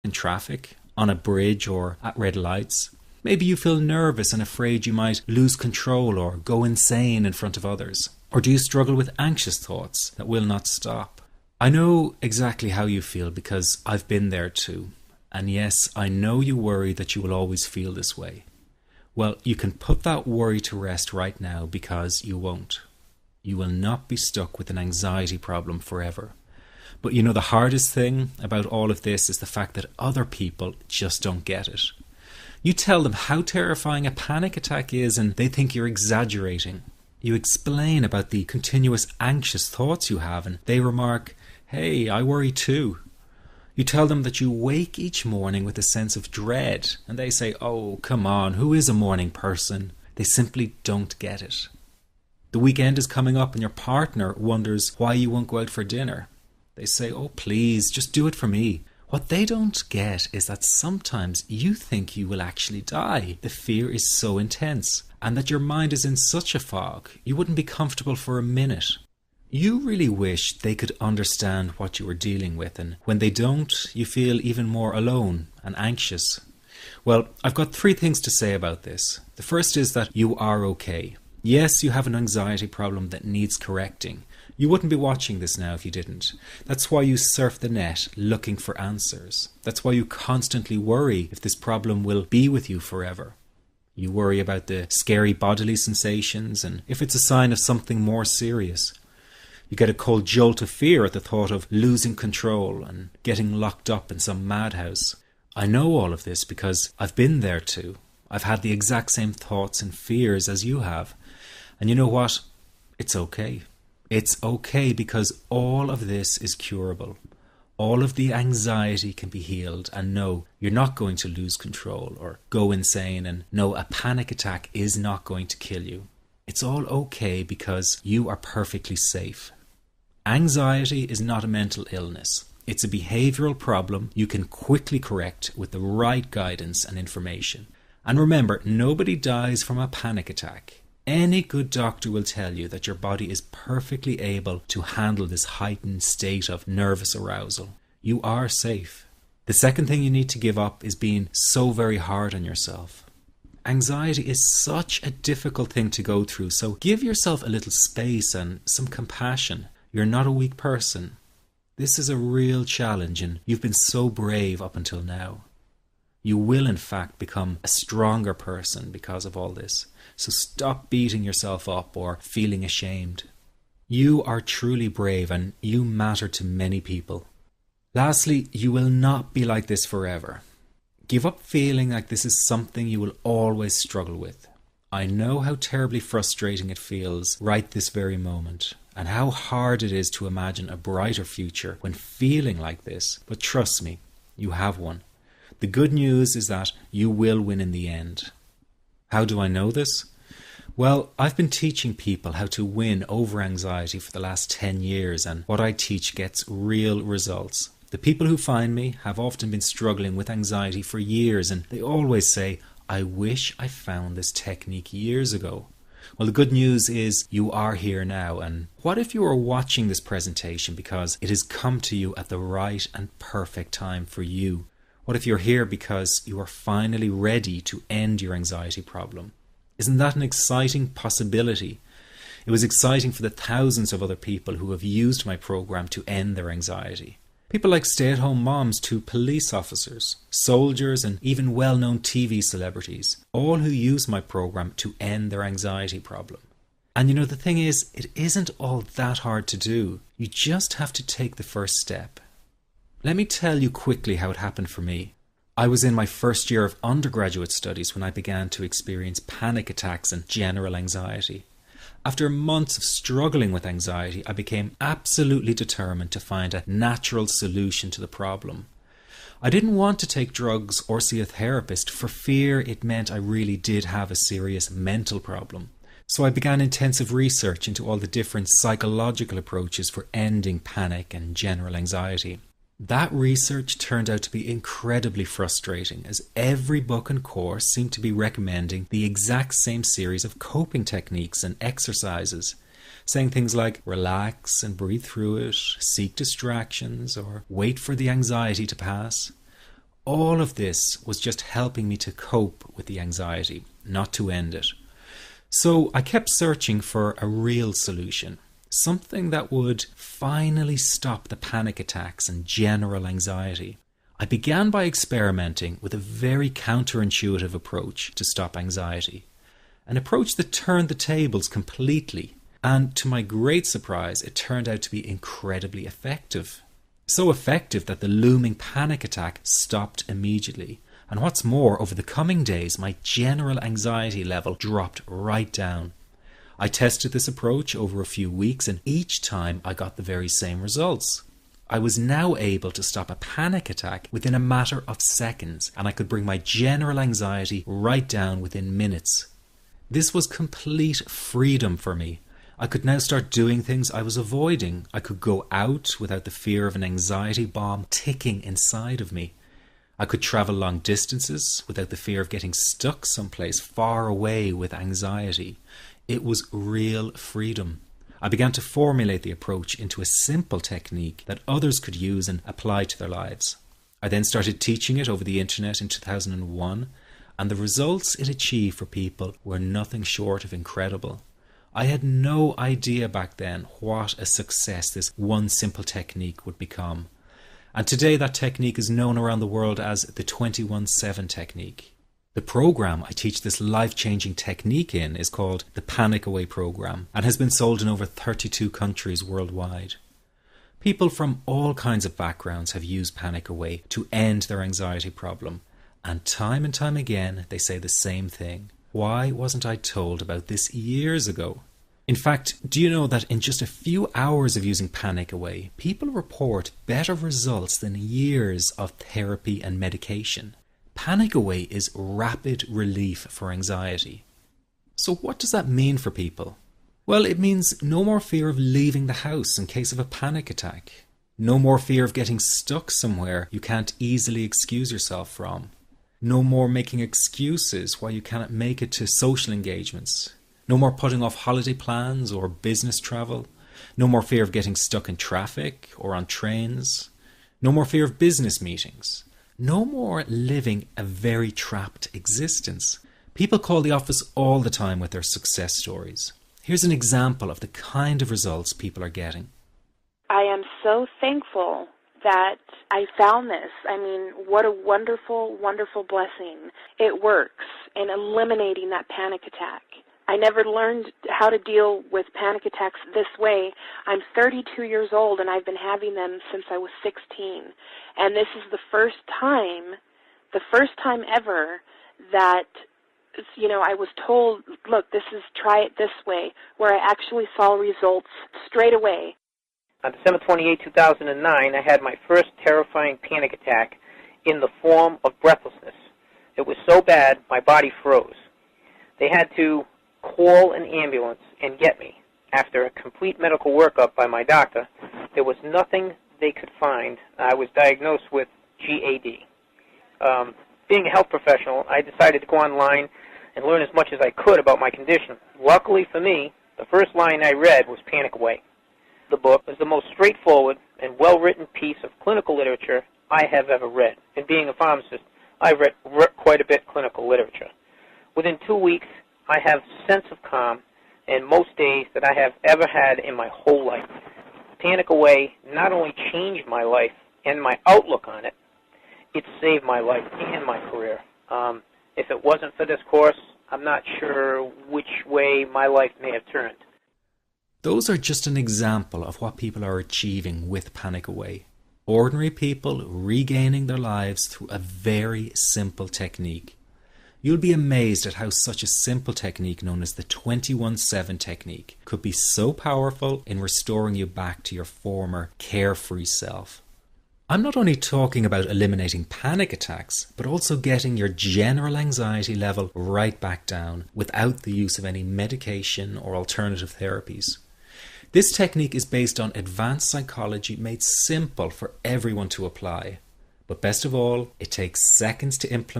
in traffic, on a bridge, or at red lights. Maybe you feel nervous and afraid you might lose control or go insane in front of others. Or do you struggle with anxious thoughts that will not stop? I know exactly how you feel because I've been there too. And yes, I know you worry that you will always feel this way. Well, you can put that worry to rest right now because you won't. You will not be stuck with an anxiety problem forever. But you know, the hardest thing about all of this is the fact that other people just don't get it. You tell them how terrifying a panic attack is and they think you're exaggerating. You explain about the continuous anxious thoughts you have and they remark, "Hey, I worry too." You tell them that you wake each morning with a sense of dread and they say, "Oh, come on, who is a morning person?" They simply don't get it. The weekend is coming up and your partner wonders why you won't go out for dinner. They say, "Oh, please, just do it for me." What they don't get is that sometimes you think you will actually die. The fear is so intense, and that your mind is in such a fog, you wouldn't be comfortable for a minute. You really wish they could understand what you are dealing with, and when they don't, you feel even more alone and anxious. Well, I've got 3 things to say about this. The first is that you are okay. Yes, you have an anxiety problem that needs correcting. You wouldn't be watching this now if you didn't. That's why you surf the net looking for answers. That's why you constantly worry if this problem will be with you forever. You worry about the scary bodily sensations and if it's a sign of something more serious. You get a cold jolt of fear at the thought of losing control and getting locked up in some madhouse. I know all of this because I've been there too. I've had the exact same thoughts and fears as you have. And you know what? It's okay. It's okay because all of this is curable. All of the anxiety can be healed, and no, you're not going to lose control or go insane, and no, a panic attack is not going to kill you. It's all okay because you are perfectly safe. Anxiety is not a mental illness. It's a behavioral problem you can quickly correct with the right guidance and information. And remember, nobody dies from a panic attack. Any good doctor will tell you that your body is perfectly able to handle this heightened state of nervous arousal. You are safe. The second thing you need to give up is being so very hard on yourself. Anxiety is such a difficult thing to go through, so give yourself a little space and some compassion. You're not a weak person. This is a real challenge and you've been so brave up until now. You will in fact become a stronger person because of all this. So stop beating yourself up or feeling ashamed. You are truly brave and you matter to many people. Lastly, you will not be like this forever. Give up feeling like this is something you will always struggle with. I know how terribly frustrating it feels right this very moment, and how hard it is to imagine a brighter future when feeling like this, but trust me, you have one. The good news is that you will win in the end. How do I know this? Well, I've been teaching people how to win over anxiety for the last 10 years, and what I teach gets real results. The people who find me have often been struggling with anxiety for years, and they always say, "I wish I found this technique years ago." Well, the good news is you are here now, and what if you are watching this presentation because it has come to you at the right and perfect time for you? What if you're here because you are finally ready to end your anxiety problem? Isn't that an exciting possibility? It was exciting for the thousands of other people who have used my program to end their anxiety. People like stay-at-home moms to police officers, soldiers, and even well-known TV celebrities, all who use my program to end their anxiety problem. And you know, the thing is, it isn't all that hard to do. You just have to take the first step. Let me tell you quickly how it happened for me. I was in my first year of undergraduate studies when I began to experience panic attacks and general anxiety. After months of struggling with anxiety, I became absolutely determined to find a natural solution to the problem. I didn't want to take drugs or see a therapist for fear it meant I really did have a serious mental problem. So I began intensive research into all the different psychological approaches for ending panic and general anxiety. That research turned out to be incredibly frustrating, as every book and course seemed to be recommending the exact same series of coping techniques and exercises, saying things like relax and breathe through it, seek distractions, or wait for the anxiety to pass. all of this was just helping me to cope with the anxiety, not to end it. So I kept searching for a real solution, something that would finally stop the panic attacks and general anxiety. I began by experimenting with a very counterintuitive approach to stop anxiety, an approach that turned the tables completely, and to my great surprise, it turned out to be incredibly effective. So effective that the looming panic attack stopped immediately. And what's more, over the coming days, my general anxiety level dropped right down. I tested this approach over a few weeks, and each time I got the very same results. I was now able to stop a panic attack within a matter of seconds, and I could bring my general anxiety right down within minutes. This was complete freedom for me. I could now start doing things I was avoiding. I could go out without the fear of an anxiety bomb ticking inside of me. I could travel long distances without the fear of getting stuck someplace far away with anxiety. It was real freedom. I began to formulate the approach into a simple technique that others could use and apply to their lives. I then started teaching it over the internet in 2001, and the results it achieved for people were nothing short of incredible. I had no idea back then what a success this one simple technique would become. And today that technique is known around the world as the 21-7 technique. The program I teach this life-changing technique in is called the Panic Away program and has been sold in over 32 countries worldwide. People from all kinds of backgrounds have used Panic Away to end their anxiety problem. And time again they say the same thing. Why wasn't I told about this years ago? In fact, do you know that in just a few hours of using Panic Away, people report better results than years of therapy and medication? Panic Away is rapid relief for anxiety. So what does that mean for people? Well, it means no more fear of leaving the house in case of a panic attack. No more fear of getting stuck somewhere you can't easily excuse yourself from. No more making excuses why you cannot make it to social engagements. No more putting off holiday plans or business travel. No more fear of getting stuck in traffic or on trains. No more fear of business meetings. No more living a very trapped existence. People call the office all the time with their success stories. Here's an example of the kind of results people are getting. I am so thankful that I found this. I mean, what a wonderful, wonderful blessing. It works in eliminating that panic attack. I never learned how to deal with panic attacks this way. I'm 32 years old and I've been having them since I was 16. And this is the first time ever that, I was told, look, try it this way, where I actually saw results straight away. On December 28, 2009, I had my first terrifying panic attack in the form of breathlessness. It was so bad, my body froze. They had to call an ambulance and get me. After a complete medical workup by my doctor, there was nothing they could find. I was diagnosed with GAD. Being a health professional, I decided to go online and learn as much as I could about my condition. Luckily for me, the first line I read was Panic Away. The book was the most straightforward and well-written piece of clinical literature I have ever read. And being a pharmacist, I've read quite a bit of clinical literature. Within 2 weeks, I have a sense of calm in most days that I have ever had in my whole life. Panic Away not only changed my life and my outlook on it, it saved my life and my career. If it wasn't for this course, I'm not sure which way my life may have turned. Those are just an example of what people are achieving with Panic Away. Ordinary people regaining their lives through a very simple technique. You'll be amazed at how such a simple technique known as the 21-7 technique could be so powerful in restoring you back to your former carefree self. I'm not only talking about eliminating panic attacks, but also getting your general anxiety level right back down without the use of any medication or alternative therapies. This technique is based on advanced psychology made simple for everyone to apply. But best of all, it takes seconds to implement